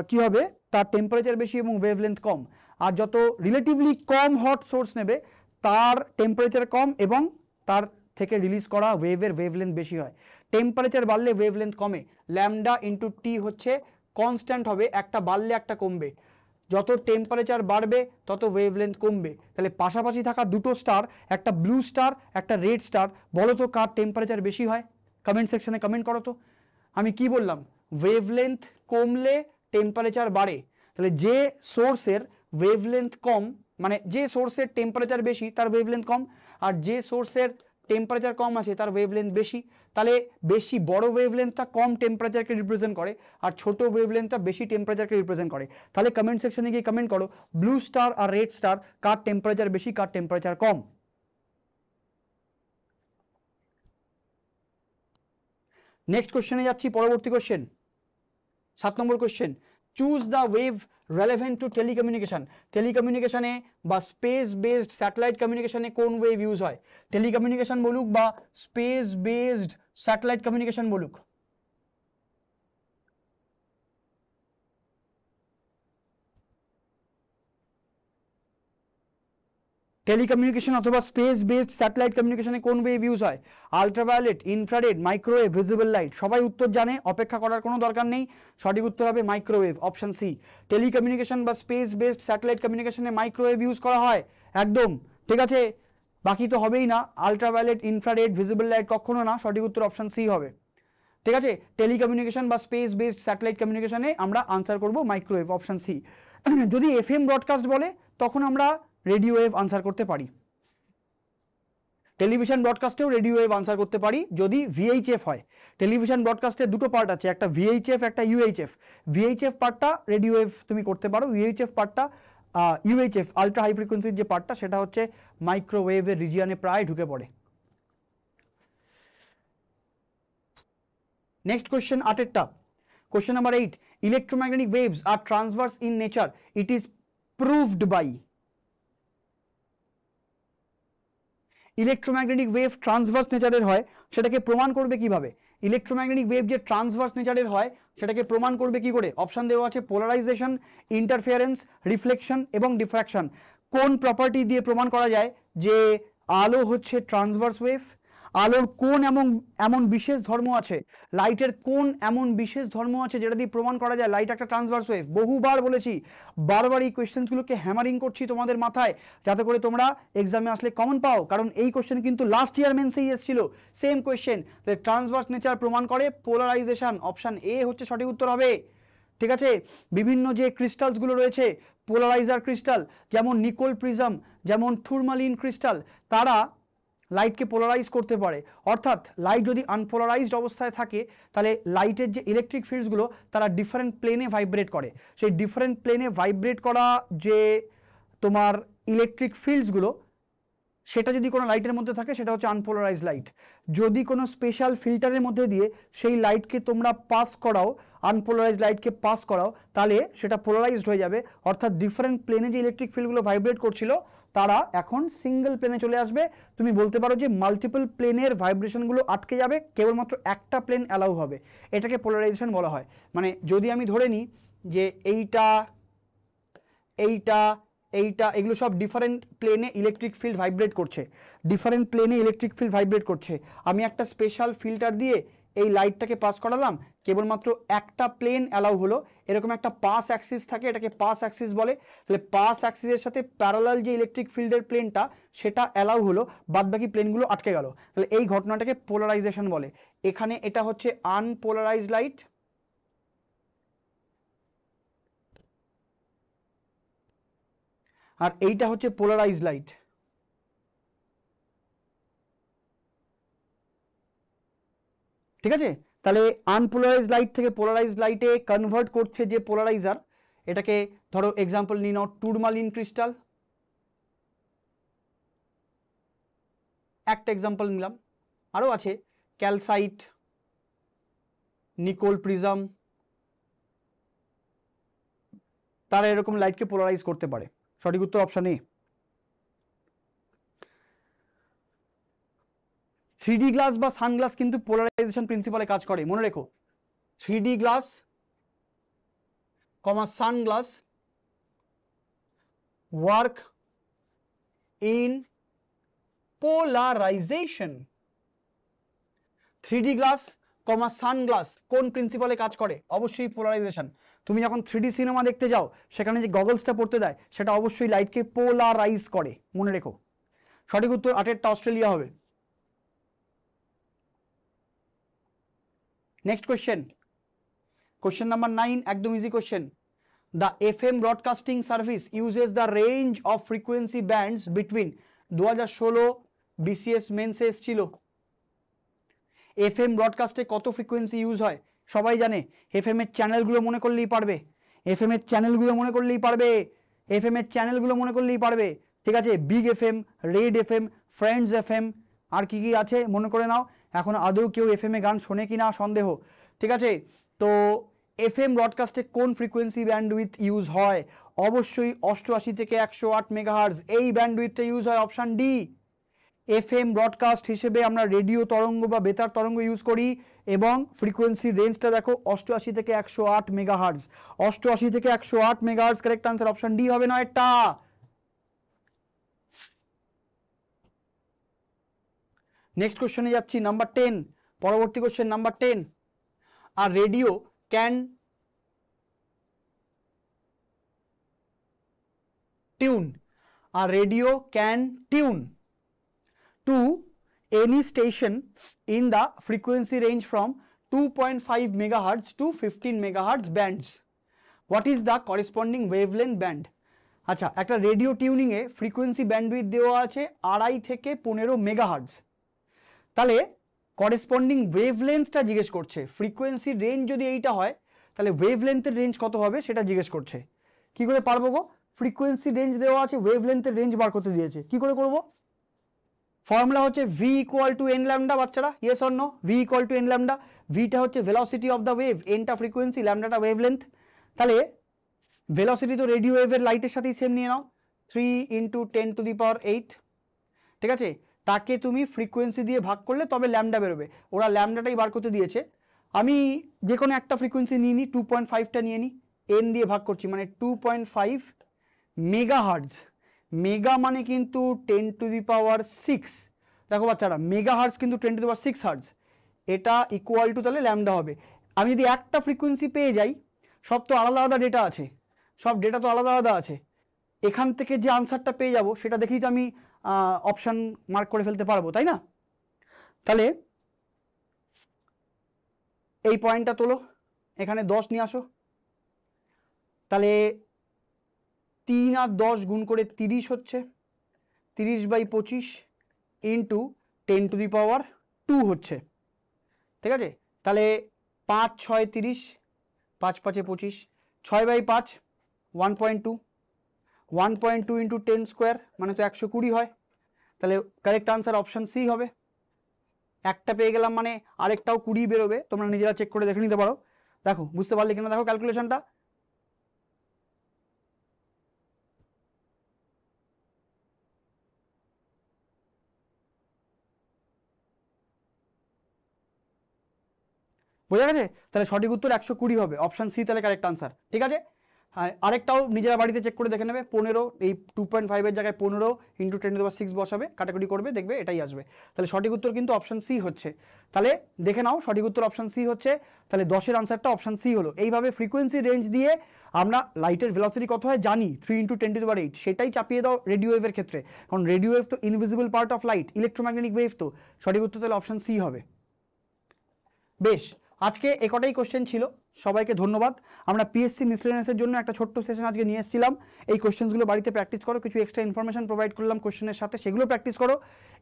[SPEAKER 1] কি হবে, তার টেম্পারেচার বেশি এবং ওয়েভলেন্থ কম। আর যত রিলেটিভলি কম হট সোর্স নেবে তার টেম্পারেচার কম এবং তার থেকে রিলিজ করা ওয়েভের ওয়েভলেন্থ বেশি হয়। টেম্পারেচার বাড়লে ওয়েভলেন্থ কমে, ল্যামডা ইন্টু টি হচ্ছে কনস্ট্যান্ট হবে, একটা বাড়লে একটা কমবে। যত টেম্পারেচার বাড়বে তত ওয়েভলেন্থ কমবে। তাহলে পাশাপাশি থাকা দুটো স্টার, একটা ব্লু স্টার একটা রেড স্টার, বলো তো কার টেম্পারেচার বেশি হয়? কমেন্ট সেকশনে কমেন্ট করো তো। আমি কি বললাম? ওয়েভলেন্থ কমলে টেম্পারেচার বাড়ে। তাহলে যে সোর্সের ওয়েভলেন্থ কম, মানে যে সোর্সের টেম্পারেচার বেশি তার ওয়েভলেন্থ কম, আর যে সোর্সের টেম্পারেচার কম আছে তার ওয়েভলেন্থ বেশি। তাহলে বেশি বড় ওয়েভলেন্থটা কম টেম্পারেচারকে রিপ্রেজেন্ট করে আর ছোট ওয়েভলেন্থটা বেশি টেম্পারেচারকে রিপ্রেজেন্ট করে। তাহলে কমেন্ট সেকশনে গিয়ে কমেন্ট করো ব্লু স্টার আর রেড স্টার কার টেম্পারেচার বেশি, কার টেম্পারেচার কম। নেক্সট কোশ্চেনে যাচ্ছি, পরবর্তী কোশ্চেন 7 নম্বর question. Choose the wave relevant to telecommunication. টেলিকমিউনিকেশনে বা স্পেস বেসড স্যাটেলাইট কমিউনিকেশনে কোন ওয়েভ ইউজ হয়? টেলিকমিউনিকেশন বলুক বা স্পেস বেসড স্যাটেলাইট কমিউনিকেশন বলুক, টেলিকমিউনিকেশন অথবা স্পেস বেসড স্যাটেলাইট কমিউনিকেশনে কোন ওয়েভ ইউজ হয়? Ultraviolet, infrared, microwave, visible light. সবাই উত্তর জানে, অপেক্ষা করার কোনো দরকার নেই। সঠিক উত্তর হবে মাইক্রোওয়েভ, অপশন সি। টেলিকমিউনিকেশন বা স্পেস বেসড স্যাটেলাইট কমিউনিকেশনে মাইক্রোওয়েভ ইউজ করা হয়, একদম ঠিক আছে। বাকি তো হবেই না, আলট্রাভায়োলেট, ইনফ্রারেড, ভিজিবল লাইট কখনো না। সঠিক উত্তর অপশন সি হবে, ঠিক আছে। টেলিকমিউনিকেশন বা স্পেস বেসড স্যাটেলাইট কমিউনিকেশনে আমরা আনসার করব মাইক্রোওয়েভ, অপশন সি। যদি এফএম ব্রডকাস্ট বলে তখন আমরা রেডিও ওয়েভ আনসার করতে পারি। টেলিভিশন ব্রডকাস্টেও রেডিও ওয়েভ আনসার করতে পারি যদি ভিএইচএফ হয়। টেলিভিশন ব্রডকাস্টের দুটো পার্ট আছে, একটা ভিএইচএফ একটা ইউএইচএফ। ভিএইচএফ পার্টটা রেডিও ওয়েভ তুমি করতে পারো, ইউএইচএফ পার্টটা ইউএইচএফ আলট্রা হাই ফ্রিকোয়েন্সির যে পার্টটা সেটা হচ্ছে মাইক্রোওয়েভের রিজিয়নে প্রায় ঢুকে পড়ে। নেক্সট কোশ্চেন 8এরটা, question number 8। Electromagnetic waves are transverse in nature, it is proved by. Electromagnetic wave transverse নেচারের হয়, সেটাকে প্রমাণ করবে কিভাবে? ইলেকট্রোম্যাগনেটিক ওয়েভ যে ট্রান্সভার্স নেচারের হয় সেটাকে প্রমাণ করবে কি করে? অপশন দেওয়া আছে পোলারাইজেশন, ইন্টারফিয়ারেন্স, রিফ্লেকশন এবং ডিফ্র্যাকশন। কোন প্রপার্টি দিয়ে প্রমাণ করা যায় যে আলো হচ্ছে ট্রান্সভার্স ওয়েভ আলোর কোন এমন এমন বিশেষ ধর্ম আছে, লাইটের কোন এমন বিশেষ ধর্ম আছে যেটা দিয়ে প্রমাণ করা যায় লাইট একটা ট্রান্সভার্স ওয়েভ? বহুবার বলেছি, বারবার এই কোয়েশ্চেন্সগুলোকে হ্যামারিং করছি তোমাদের মাথায়, যাতে করে তোমরা এক্সামে আসলে কমন পাও, কারণ এই কোয়েশ্চেন কিন্তু লাস্ট ইয়ার মেন্সেই এসেছিল সেম কোয়েশ্চেন। ট্রান্সভার্স নেচার প্রমাণ করে পোলারাইজেশন, অপশন এ হচ্ছে সঠিক উত্তর হবে। ঠিক আছে, বিভিন্ন যে ক্রিস্টালসগুলো রয়েছে পোলারাইজার ক্রিস্টাল, যেমন নিকোল প্রিজম, যেমন থুরমালিন ক্রিস্টাল, তারা লাইটকে পোলারাইজ করতে পারে। অর্থাৎ লাইট যদি আনপোলারাইজড অবস্থায় থাকে তাহলে লাইটের যে ইলেকট্রিক ফিল্ডসগুলো তারা ডিফারেন্ট প্লেনে ভাইব্রেট করে। সেই ডিফারেন্ট প্লেনে ভাইব্রেট করা যে তোমার ইলেকট্রিক ফিল্ডসগুলো, সেটা যদি কোনো লাইটের মধ্যে থাকে সেটা হচ্ছে আনপোলারাইজ লাইট। যদি কোনো স্পেশাল ফিল্টারের মধ্যে দিয়ে সেই লাইটকে তোমরা পাস করাও, আনপোলারাইজ লাইটকে পাস করাও, তাহলে সেটা পোলারাইজড হয়ে যাবে। অর্থাৎ ডিফারেন্ট প্লেনে যে ইলেকট্রিক ফিল্ডগুলো ভাইব্রেট করছিল তারা এখন সিঙ্গেল প্লেনে চলে আসবে। তুমি বলতে পারো যে মাল্টিপল প্লেনের ভাইব্রেশনগুলো আটকে যাবে, কেবলমাত্র একটা প্লেন অ্যালাউ হবে। এটাকে পোলারাইজেশন বলা হয়। মানে যদি আমি ধরে নিই যে এইটা এইটা এইটা এগুলো সব ডিফারেন্ট প্লেনে ইলেকট্রিক ফিল্ড ভাইব্রেট করছে, ডিফারেন্ট প্লেনে ইলেকট্রিক ফিল্ড ভাইব্রেট করছে, আমি একটা স্পেশাল ফিল্টার দিয়ে এই লাইটটাকে পাস করালাম, কেবলমাত্র একটা প্লেন অ্যালাউ হলো। এরকম একটা পাস অ্যাক্সিস থাকে, এটাকে পাস অ্যাক্সিস বলে। তাহলে পাস অ্যাক্সিসের সাথে প্যারালাল যে ইলেকট্রিক ফিল্ডের প্লেনটা সেটা অ্যালাউ হলো, বাদবাকি প্লেনগুলো আটকে গেল। তাহলে এই ঘটনাটাকে পোলারাইজেশন বলে। এখানে এটা হচ্ছে আনপোলারাইজ লাইট, আর এইটা হচ্ছে পোলারাইজ লাইট। ঠিক আছে, তাহলে আনপোলারাইজ লাইট থেকে পোলারাইজ লাইটে কনভার্ট করছে যে পোলারাইজার, এটাকে ধরো এক্সাম্পল নিয়ে নাও টুরমালিন ক্রিস্টাল, একটা এক্সাম্পল নিলাম। আরও আছে ক্যালসাইট, নিকোল প্রিজম, তারা এরকম লাইটকে পোলারাইজ করতে পারে। সঠিক উত্তর অপশন এ। 3D গ্লাস বা সানগ্লাস কিন্তু পোলারাইজেশন প্রিন্সিপালে কাজ করে, মনে রেখো। 3D glass comma sunglass work in polarisation. 3D glass comma sunglass কোন প্রিন্সিপালে কাজ করে? অবশ্যই পোলারাইজেশন। তুমি যখন 3D সিনেমা দেখতে যাও সেখানে যে গগলসটা পড়তে দেয় সেটা অবশ্যই লাইটকে পোলারাইজ করে, মনে রেখো। সঠিক উত্তর 8টা অস্ট্রেলিয়া হবে। নেক্সট কোয়েশ্চেন, কোয়েশ্চেন নাম্বার 9, একদম easy question. The FM broadcasting service uses the range of frequency bands between 2016 BCS মেন্সে এসেছিল। FM ব্রডকাস্টে কত ফ্রিকোয়েন্সি ইউজ হয় সবাই জানে। FM এর চ্যানেলগুলো মনে করলেই পারবে, FM এর চ্যানেলগুলো মনে করলেই পারবে, FM এর চ্যানেলগুলো মনে করলেই পারবে। ঠিক আছে, big FM, red FM, friends FM, আর কি কি আছে মনে করে নাও। এখন আদৌ কেউ FM এ গান শোনে কি না সন্দেহ। ঠিক আছে, তো FM ব্রডকাস্টে কোন ফ্রিকোয়েন্সি ব্যান্ডউইথ ইউজ হয়? অবশ্যই 88 থেকে 108 মেগাহার্জ, এই ব্যান্ডউইথটা ইউজ হয়, অপশান ডি। FM ব্রডকাস্ট হিসেবে আমরা রেডিও তরঙ্গ বা বেতার তরঙ্গ ইউজ করি, এবং ফ্রিকোয়েন্সি রেঞ্জটা দেখো 88 থেকে 108 মেগাহার্জ। 88 থেকে 108 megahertz correct answer, option D হবে না এটা। নেক্সট কোশ্চেনে যাচ্ছি, নাম্বার 10, পরবর্তী কোশ্চেন নাম্বার 10। আর রেডিও ক্যান টিউন, আর radio can tune to any station in the frequency range from 2.5 megahertz to 15 megahertz bands. What is the corresponding wavelength band? আচ্ছা, একটা রেডিও টিউনিংয়ে ফ্রিকোয়েন্সি ব্যান্ডউইথ দেওয়া আছে 2.5 থেকে 15 মেগাহার্টজ। তাহলে corresponding ওয়েভলেন্থটা জিজ্ঞেস করছে। ফ্রিকোয়েন্সি রেঞ্জ যদি এইটা হয় তাহলে ওয়েভলেন্থের রেঞ্জ কত হবে সেটা জিজ্ঞেস করছে। কি করে পারবো গো? ফ্রিকোয়েন্সি রেঞ্জ দেওয়া আছে, ওয়েভলেন্থের রেঞ্জ বার করতে দিয়েছে, কি করে করবো? ফর্মুলা হচ্ছে v equal to N lambda. বাচ্চারা yes or no? v equal to N lambda. ভিটা হচ্ছে ভেলোসিটি অফ দ্য ওয়েভ, এনটা ফ্রিকোয়েন্সি, ল্যামডাটা ওয়েভলেন্থ। তাহলে ভেলোসিটি তো রেডিও ওয়েভের লাইটের সাথেই সেম নিয়ে নাও, 3 × 10⁸। ঠিক আছে, তাকে তুমি ফ্রিকোয়েন্সি দিয়ে ভাগ করলে তবে ল্যামডা বেরোবে, ওরা ল্যামডাটাই বার করতে দিয়েছে। আমি যে কোনো একটা ফ্রিকোয়েন্সি নিয়ে নিই, 2.5টা নিয়ে নিই, এন দিয়ে ভাগ করছি মানে 2.5 মেগাহার্টজ। মেগা মানে কিন্তু 10⁶, দেখো বাচ্চারা মেগা হার্টস কিন্তু 10⁶ হার্টস, এটা ইকুয়াল টু তাহলে ল্যামডা হবে। আমি যদি একটা ফ্রিকোয়েন্সি পেয়ে যাই, সব তো আলাদা আলাদা ডেটা আছে, সব ডেটা তো আলাদা আলাদা আছে, এখান থেকে যে আনসারটা পেয়ে যাব সেটা দেখেই তো আমি অপশান মার্ক করে ফেলতে পারবো, তাই না? তাহলে এই পয়েন্টটা তোলো, এখানে 10 নিয়ে আসো, তাহলে 3 আর 10 গুণ করে 30 হচ্ছে, 30/25 ইন্টু 10⁻² হচ্ছে, ঠিক আছে? তাহলে 5 6 30, 5 5 25, 6/5 1.2, 1.2 ইন্টু 10 স্কোয়ার মানে তো 120 হয়। তাহলে কারেক্ট আনসার অপশান সি হবে। একটা পেয়ে গেলাম মানে আরেকটাও 20 বেরোবে, তোমরা নিজেরা চেক করে দেখে নিতে পারো। দেখো বুঝতে পারলে কিনা দেখো ক্যালকুলেশনটা। বোঝা গেছে? তাহলে সঠিক উত্তর 120 হবে, অপশান সি তাহলে কারেক্ট আনসার, ঠিক আছে? হ্যাঁ, আরেকটাও নিজেরা বাড়িতে চেক করে দেখে নেবে, 15, এই 2.5 জায়গায় 15 ইন্টু 10⁶ বসাবে, কাটাকুটি করবে, দেখবে এটাই আসবে। তাহলে সঠিক উত্তর কিন্তু অপশান সি হচ্ছে। তাহলে দেখে নাও সঠিক উত্তর অপশান সি হচ্ছে, তাহলে 10-এর আনসারটা অপশান সি হলো। এইভাবে ফ্রিকোয়েন্সি রেঞ্জ দিয়ে আমরা লাইটের ভেলোসিটি কত হয় জানি, 3 × 10⁸, সেটাই চাপিয়ে দাও রেডিও ওয়েভের ক্ষেত্রে, কারণ রেডিও ওয়েভ তো invisible part of light, electromagnetic wave, তো সঠিক উত্তর তাহলে অপশান সি হবে। বেশ, আজকে কটাই কোশ্চেন ছিল, সবাইকে ধন্যবাদ। আমরা পিএসসি মিসলেনিয়াসের জন্য একটা ছোট্ট সেশন আজকে নিয়ে এসেছিলাম। এই কোশ্চেনগুলো বাড়িতে প্র্যাকটিস করো, কিছু এক্সট্রা ইনফরমেশন প্রোভাইড করলাম কোশ্চেনের সাথে, সেগুলো প্র্যাকটিস করো।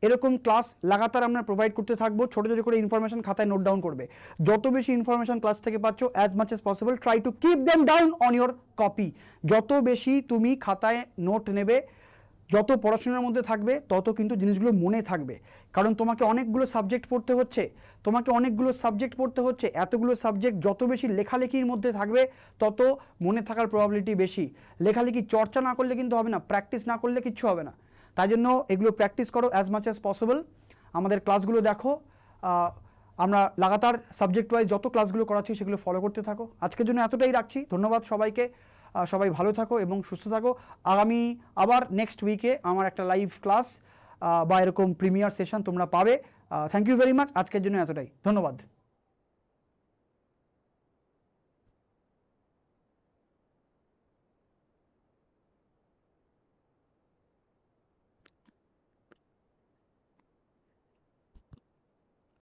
[SPEAKER 1] এরকম ক্লাস লাগাতার আমরা প্রোভাইড করতে থাকবো, ছোটো ছোটো করে ইনফরমেশন খাতায় নোট ডাউন করবে। যত বেশি ইনফরমেশন ক্লাস থেকে পাচ্ছ, as much as possible try to keep them down on your copy. যত বেশি তুমি খাতায় নোট নেবে, যত পড়াশোনার মধ্যে থাকবে, তত কিন্তু জিনিসগুলো মনে থাকবে। কারণ তোমাকে অনেকগুলো সাবজেক্ট পড়তে হচ্ছে, এতগুলো সাবজেক্ট যত বেশি লেখালেখির মধ্যে থাকবে, তত মনে থাকার প্রবাবিলিটি বেশি। লেখালেখি চর্চা না করলে কিন্তু হবে না, প্র্যাকটিস না করলে কিচ্ছু হবে না। তাই জন্য এগুলো প্র্যাকটিস করো অ্যাজ মাচ অ্যাজ পসিবল। আমাদের ক্লাসগুলো দেখো, আমরা লাগাতার সাবজেক্ট ওয়াইজ যত ক্লাসগুলো করাচ্ছি সেগুলো ফলো করতে থাকো। আজকের জন্য এতটাই রাখছি, ধন্যবাদ সবাইকে। সবাই ভালো থাকো এবং সুস্থ থাকো। আগামী আবার নেক্সট উইকে আমার একটা লাইভ ক্লাস বা এরকম প্রিমিয়ার সেশন তোমরা পাবে। থ্যাংক ইউ ভেরি মাচ, আজকের জন্য এতটাই, ধন্যবাদ।